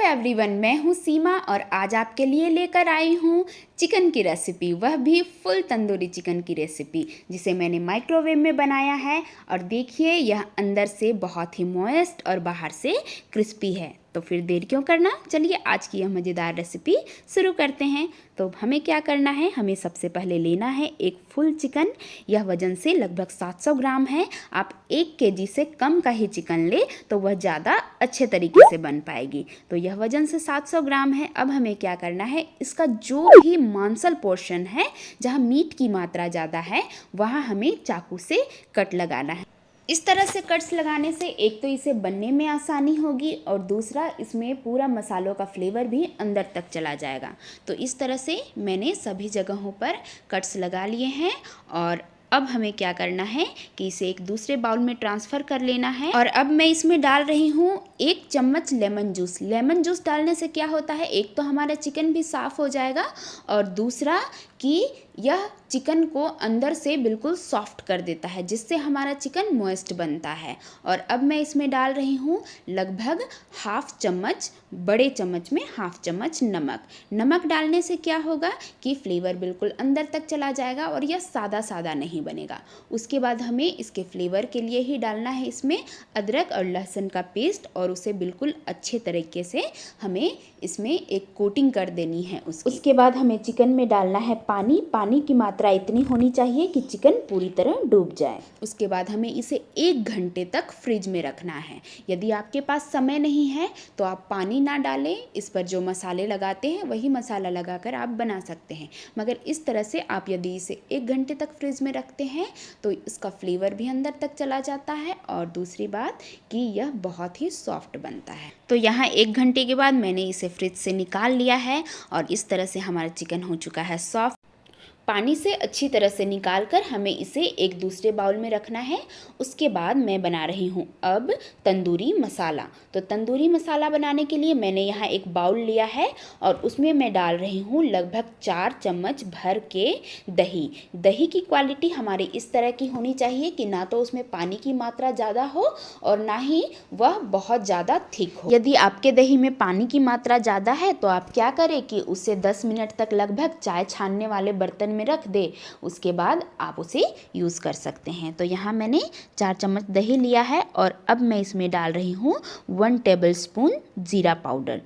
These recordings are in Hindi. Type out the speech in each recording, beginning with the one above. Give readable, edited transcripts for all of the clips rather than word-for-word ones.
एवरीवन, मैं हूँ सीमा और आज आपके लिए लेकर आई हूँ चिकन की रेसिपी, वह भी फुल तंदूरी चिकन की रेसिपी जिसे मैंने माइक्रोवेव में बनाया है। और देखिए, यह अंदर से बहुत ही मॉइस्ट और बाहर से क्रिस्पी है। तो फिर देर क्यों करना, चलिए आज की यह मज़ेदार रेसिपी शुरू करते हैं। तो हमें क्या करना है, हमें सबसे पहले लेना है एक फुल चिकन। यह वज़न से लगभग 700 ग्राम है। आप 1 केजी से कम का ही चिकन ले तो वह ज़्यादा अच्छे तरीके से बन पाएगी। तो यह वज़न से 700 ग्राम है। अब हमें क्या करना है, इसका जो भी मांसल पोर्शन है, जहाँ मीट की मात्रा ज़्यादा है, वहाँ हमें चाकू से कट लगाना है। इस तरह से कट्स लगाने से एक तो इसे बनने में आसानी होगी और दूसरा इसमें पूरा मसालों का फ्लेवर भी अंदर तक चला जाएगा। तो इस तरह से मैंने सभी जगहों पर कट्स लगा लिए हैं। और अब हमें क्या करना है कि इसे एक दूसरे बाउल में ट्रांसफ़र कर लेना है। और अब मैं इसमें डाल रही हूँ 1 चम्मच लेमन जूस। लेमन जूस डालने से क्या होता है, एक तो हमारा चिकन भी साफ़ हो जाएगा और दूसरा कि यह चिकन को अंदर से बिल्कुल सॉफ्ट कर देता है, जिससे हमारा चिकन मॉइस्ट बनता है। और अब मैं इसमें डाल रही हूँ लगभग हाफ चम्मच, बड़े चम्मच में हाफ चम्मच नमक। नमक डालने से क्या होगा कि फ्लेवर बिल्कुल अंदर तक चला जाएगा और यह सादा सादा नहीं बनेगा। उसके बाद हमें इसके फ्लेवर के लिए ही डालना है इसमें अदरक और लहसुन का पेस्ट, और उसे बिल्कुल अच्छे तरीके से हमें इसमें एक कोटिंग कर देनी है। उसके बाद हमें चिकन में डालना है पानी। पानी की मात्रा इतनी होनी चाहिए कि चिकन पूरी तरह डूब जाए। उसके बाद हमें इसे 1 घंटे तक फ्रिज में रखना है। यदि आपके पास समय नहीं है तो आप पानी ना डालें, इस पर जो मसाले लगाते हैं वही मसाला लगाकर आप बना सकते हैं। मगर इस तरह से आप यदि इसे 1 घंटे तक फ्रिज में रखते हैं तो इसका फ्लेवर भी अंदर तक चला जाता है और दूसरी बात कि यह बहुत ही सॉफ्ट बनता है। तो यहाँ 1 घंटे के बाद मैंने इसे फ्रिज से निकाल लिया है और इस तरह से हमारा चिकन हो चुका है सॉफ्ट। पानी से अच्छी तरह से निकाल कर हमें इसे एक दूसरे बाउल में रखना है। उसके बाद मैं बना रही हूँ अब तंदूरी मसाला। तो तंदूरी मसाला बनाने के लिए मैंने यहाँ एक बाउल लिया है और उसमें मैं डाल रही हूँ लगभग 4 चम्मच भर के दही। दही की क्वालिटी हमारी इस तरह की होनी चाहिए कि ना तो उसमें पानी की मात्रा ज़्यादा हो और ना ही वह बहुत ज़्यादा थिक हो। यदि आपके दही में पानी की मात्रा ज़्यादा है तो आप क्या करें कि उसे 10 मिनट तक लगभग चाय छानने वाले बर्तन में रख दे। उसके बाद आप उसे यूज़ कर सकते हैं। तो यहाँ मैंने 4 चम्मच दही लिया है और अब मैं इसमें डाल रही हूँ 1 टेबलस्पून जीरा पाउडर।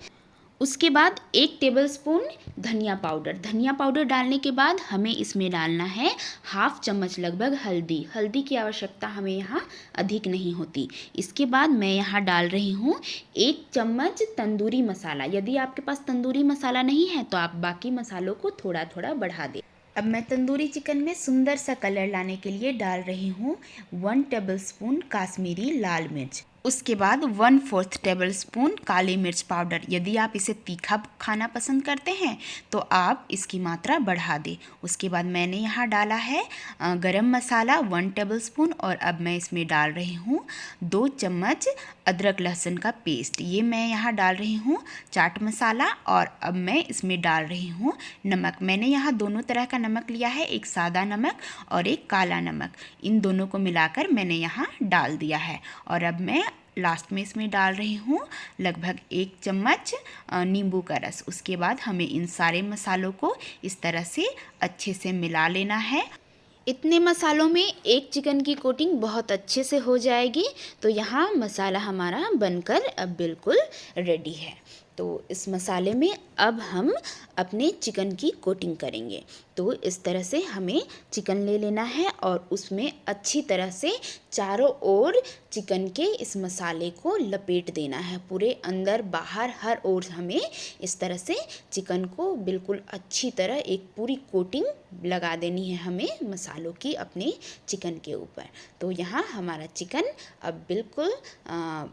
उसके बाद 1 टेबलस्पून धनिया पाउडर। धनिया पाउडर डालने के बाद हमें इसमें डालना है हाफ चम्मच लगभग हल्दी। हल्दी की आवश्यकता हमें यहाँ अधिक नहीं होती। इसके बाद मैं यहाँ डाल रही हूँ 1 चम्मच तंदूरी मसाला। यदि आपके पास तंदूरी मसाला नहीं है तो आप बाकी मसालों को थोड़ा थोड़ा बढ़ा दें। अब मैं तंदूरी चिकन में सुंदर सा कलर लाने के लिए डाल रही हूँ 1 टेबलस्पून काश्मीरी लाल मिर्च। उसके बाद 1/4 टेबलस्पून काली मिर्च पाउडर। यदि आप इसे तीखा खाना पसंद करते हैं तो आप इसकी मात्रा बढ़ा दें। उसके बाद मैंने यहाँ डाला है गरम मसाला 1 टेबलस्पून और अब मैं इसमें डाल रही हूँ 2 चम्मच अदरक लहसुन का पेस्ट। ये मैं यहाँ डाल रही हूँ चाट मसाला और अब मैं इसमें डाल रही हूँ नमक। मैंने यहाँ दोनों तरह का नमक लिया है, एक सादा नमक और एक काला नमक। इन दोनों को मिलाकर मैंने यहाँ डाल दिया है और अब मैं लास्ट में इसमें डाल रही हूँ लगभग 1 चम्मच नींबू का रस। उसके बाद हमें इन सारे मसालों को इस तरह से अच्छे से मिला लेना है। इतने मसालों में एक चिकन की कोटिंग बहुत अच्छे से हो जाएगी। तो यहाँ मसाला हमारा बनकर अब बिल्कुल रेडी है। तो इस मसाले में अब हम अपने चिकन की कोटिंग करेंगे। तो इस तरह से हमें चिकन ले लेना है और उसमें अच्छी तरह से चारों ओर चिकन के इस मसाले को लपेट देना है। पूरे अंदर बाहर हर ओर हमें इस तरह से चिकन को बिल्कुल अच्छी तरह एक पूरी कोटिंग लगा देनी है हमें मसालों की अपने चिकन के ऊपर। तो यहाँ हमारा चिकन अब बिल्कुल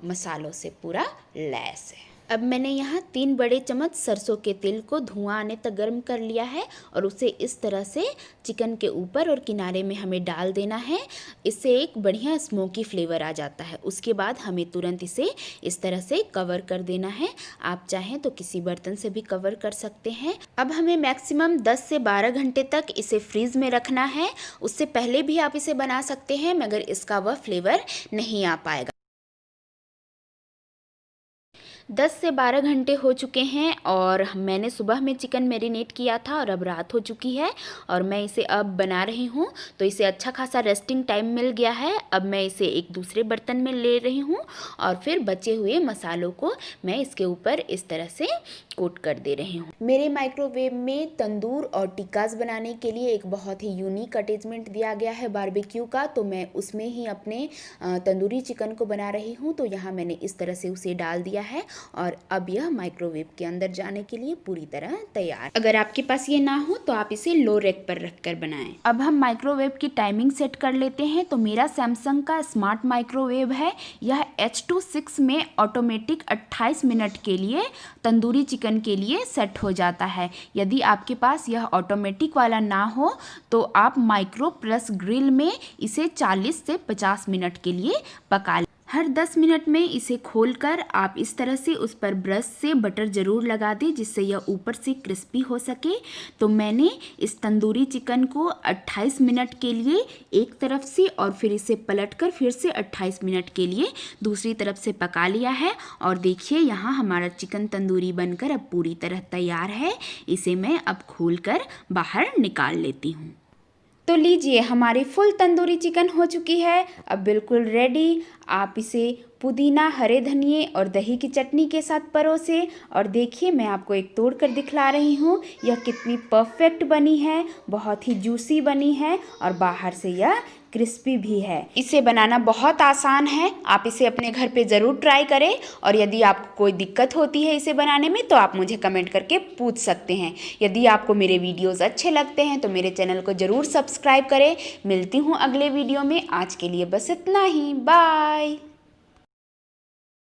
मसालों से पूरा लैस है। अब मैंने यहाँ 3 बड़े चम्मच सरसों के तेल को धुआं आने तक गर्म कर लिया है और उसे इस तरह से चिकन के ऊपर और किनारे में हमें डाल देना है। इससे एक बढ़िया स्मोकी फ्लेवर आ जाता है। उसके बाद हमें तुरंत इसे इस तरह से कवर कर देना है। आप चाहें तो किसी बर्तन से भी कवर कर सकते हैं। अब हमें मैक्सिमम 10 से 12 घंटे तक इसे फ्रीज में रखना है। उससे पहले भी आप इसे बना सकते हैं मगर इसका वह फ्लेवर नहीं आ पाएगा। 10 से 12 घंटे हो चुके हैं और मैंने सुबह में चिकन मैरिनेट किया था और अब रात हो चुकी है और मैं इसे अब बना रही हूँ। तो इसे अच्छा खासा रेस्टिंग टाइम मिल गया है। अब मैं इसे एक दूसरे बर्तन में ले रही हूँ और फिर बचे हुए मसालों को मैं इसके ऊपर इस तरह से कोट कर दे रही हूँ। मेरे माइक्रोवेव में तंदूर और टिक्कास बनाने के लिए एक बहुत ही यूनिक अटैचमेंट दिया गया है बारबेक्यू का, तो मैं उसमें ही अपने तंदूरी चिकन को बना रही हूँ। तो यहाँ मैंने इस तरह से उसे डाल दिया है और अब यह माइक्रोवेव के अंदर जाने के लिए पूरी तरह तैयार। अगर आपके पास ये ना हो तो आप इसे लो रैक पर रखकर बनाएं। अब हम माइक्रोवेव की टाइमिंग सेट कर लेते हैं। तो मेरा सैमसंग का स्मार्ट माइक्रोवेव है। यह H26 में ऑटोमेटिक 28 मिनट के लिए तंदूरी चिकन के लिए सेट हो जाता है। यदि आपके पास यह ऑटोमेटिक वाला ना हो तो आप माइक्रो प्लस ग्रिल में इसे 40 से 50 मिनट के लिए पका लें। हर 10 मिनट में इसे खोलकर आप इस तरह से उस पर ब्रश से बटर ज़रूर लगा दें जिससे यह ऊपर से क्रिस्पी हो सके। तो मैंने इस तंदूरी चिकन को 28 मिनट के लिए एक तरफ से और फिर इसे पलटकर फिर से 28 मिनट के लिए दूसरी तरफ से पका लिया है। और देखिए यहाँ हमारा चिकन तंदूरी बनकर अब पूरी तरह तैयार है। इसे मैं अब खोलकर बाहर निकाल लेती हूँ। तो लीजिए हमारी फुल तंदूरी चिकन हो चुकी है, अब बिल्कुल रेडी। आप इसे पुदीना, हरे धनिए और दही की चटनी के साथ परोसे। और देखिए मैं आपको एक तोड़ कर दिखला रही हूँ यह कितनी परफेक्ट बनी है, बहुत ही जूसी बनी है और बाहर से यह क्रिस्पी भी है। इसे बनाना बहुत आसान है, आप इसे अपने घर पे ज़रूर ट्राई करें। और यदि आपको कोई दिक्कत होती है इसे बनाने में तो आप मुझे कमेंट करके पूछ सकते हैं। यदि आपको मेरे वीडियोस अच्छे लगते हैं तो मेरे चैनल को ज़रूर सब्सक्राइब करें। मिलती हूँ अगले वीडियो में, आज के लिए बस इतना ही, बाय।